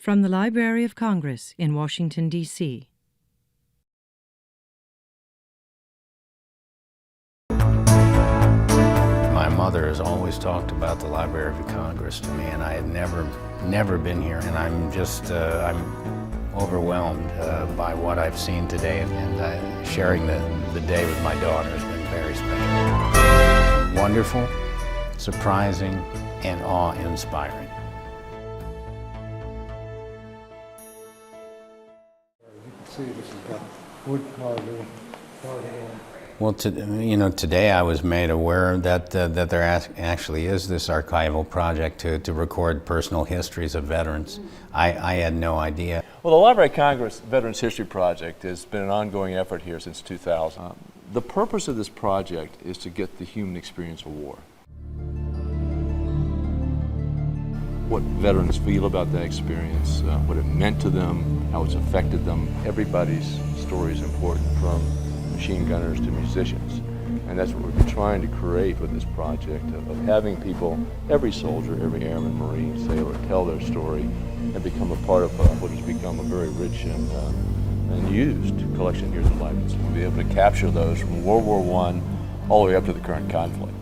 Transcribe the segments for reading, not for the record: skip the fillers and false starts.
From the Library of Congress in Washington, D.C. My mother has always talked about the Library of Congress to me, and I had never been here, and I'm just, I'm overwhelmed by what I've seen today, and sharing the day with my daughter has been very special. Wonderful, surprising, and awe-inspiring. You can see this has got wood carving. Well, today I was made aware that there actually is this archival project to record personal histories of veterans. I had no idea. Well, the Library of Congress Veterans History Project has been an ongoing effort here since 2000. The purpose of this project is to get the human experience of war. What veterans feel about that experience, what it meant to them, how it's affected them. Everybody's story is important, from machine gunners to musicians. And that's what we've been trying to create with this project, of having people, every soldier, every airman, marine, sailor, tell their story and become a part of what has become a very rich and used collection here at the library. So we'll be able to capture those from World War I all the way up to the current conflict.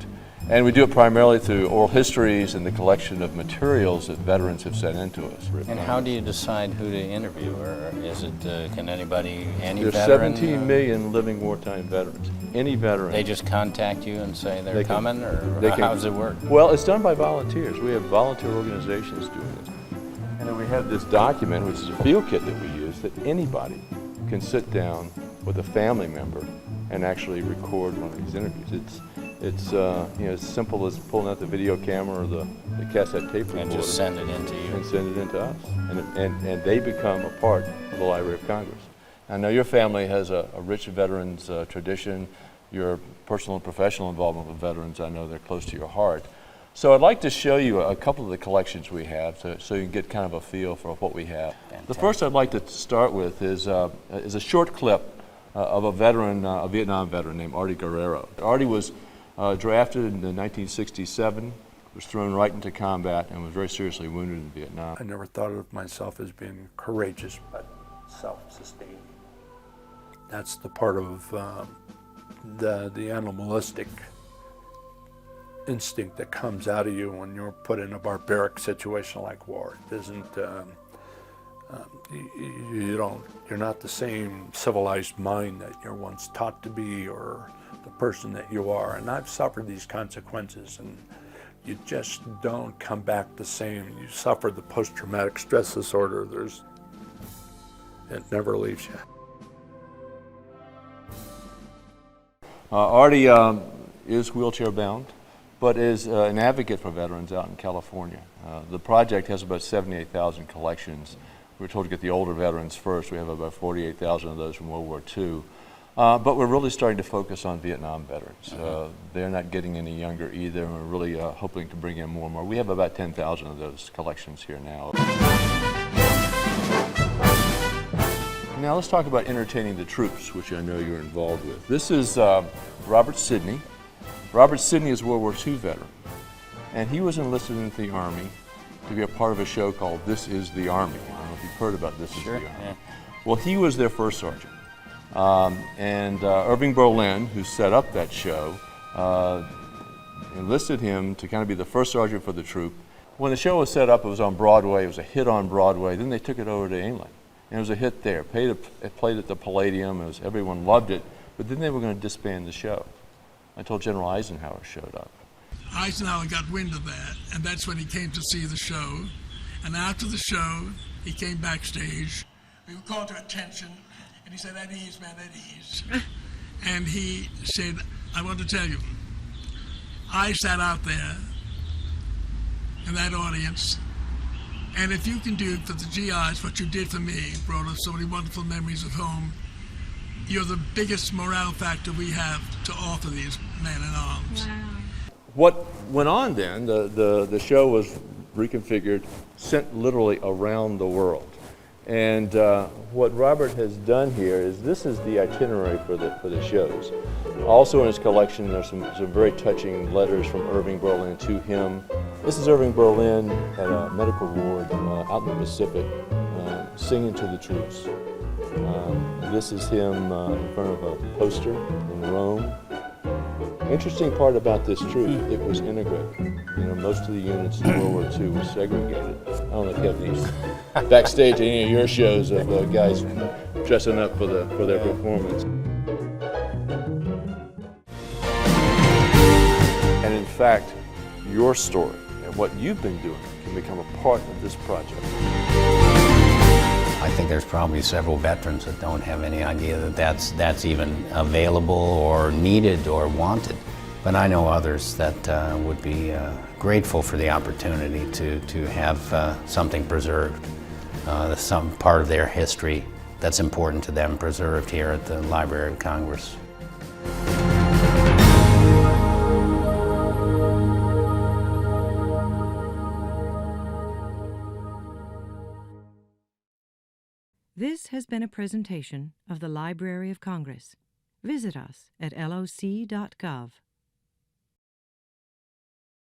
And we do it primarily through oral histories and the collection of materials that veterans have sent into us. And how do you decide who to interview, or is it, can anybody, any There's veteran? 17 million living wartime veterans. Any veteran. They just contact you and say they're coming, or how does it work? Well, it's done by volunteers. We have volunteer organizations doing it. And then we have this document, which is a field kit that we use, that anybody can sit down with a family member and actually record one of these interviews. It's as simple as pulling out the video camera or the cassette tape recorder and just send it into you. And send it into us. And they become a part of the Library of Congress. I know your family has a rich veterans tradition. Your personal and professional involvement with veterans, I know they're close to your heart. So I'd like to show you a couple of the collections we have so you can get kind of a feel for what we have. Fantastic. The first I'd like to start with is a short clip of a veteran, a Vietnam veteran named Artie Guerrero. Artie was drafted in 1967, was thrown right into combat, and was very seriously wounded in Vietnam. I never thought of myself as being courageous, but self-sustaining. That's the part of the animalistic instinct that comes out of you when you're put in a barbaric situation like war. It isn't, you're not the same civilized mind that you're once taught to be, or the person that you are. And I've suffered these consequences, and you just don't come back the same. You suffer the post-traumatic stress disorder. It never leaves you. Artie is wheelchair bound, but is an advocate for veterans out in California. The project has about 78,000 collections. We're told to get the older veterans first. We have about 48,000 of those from World War II. But we're really starting to focus on Vietnam veterans. They're not getting any younger either, and we're really hoping to bring in more and more. We have about 10,000 of those collections here now. Now let's talk about entertaining the troops, which I know you're involved with. This is Robert Sidney. Robert Sidney is a World War II veteran, and he was enlisted into the Army to be a part of a show called This Is the Army. I don't know if you've heard about This Is the Army. Yeah. Well, he was their first sergeant. Irving Berlin, who set up that show, enlisted him to kind of be the first sergeant for the troop. When the show was set up, it was on Broadway. It was a hit on Broadway. Then they took it over to England, and it was a hit there. It played at the Palladium. Everyone loved it, but then they were going to disband the show until General Eisenhower showed up. Eisenhower got wind of that, and that's when he came to see the show. And after the show, he came backstage. We were called to attention, and he said, "At ease, man, at ease." And he said, "I want to tell you, I sat out there in that audience, and if you can do for the GIs what you did for me, brought us so many wonderful memories of home, you're the biggest morale factor we have to offer these men in arms." Wow. What went on then, the show was reconfigured, sent literally around the world. And what Robert has done here is this is the itinerary for the shows. Also in his collection there's some very touching letters from Irving Berlin to him. This is Irving Berlin at a medical ward out in the Pacific singing to the troops. This is him in front of a poster in Rome. Interesting part about this troop, it was integrated. You know, most of the units in World War II were segregated. I don't know if you have these backstage at any of your shows of guys dressing up for their performance. And in fact, your story and what you've been doing can become a part of this project. I think there's probably several veterans that don't have any idea that that's even available or needed or wanted. But I know others that would be grateful for the opportunity to have something preserved, some part of their history that's important to them preserved here at the Library of Congress. This has been a presentation of the Library of Congress. Visit us at loc.gov.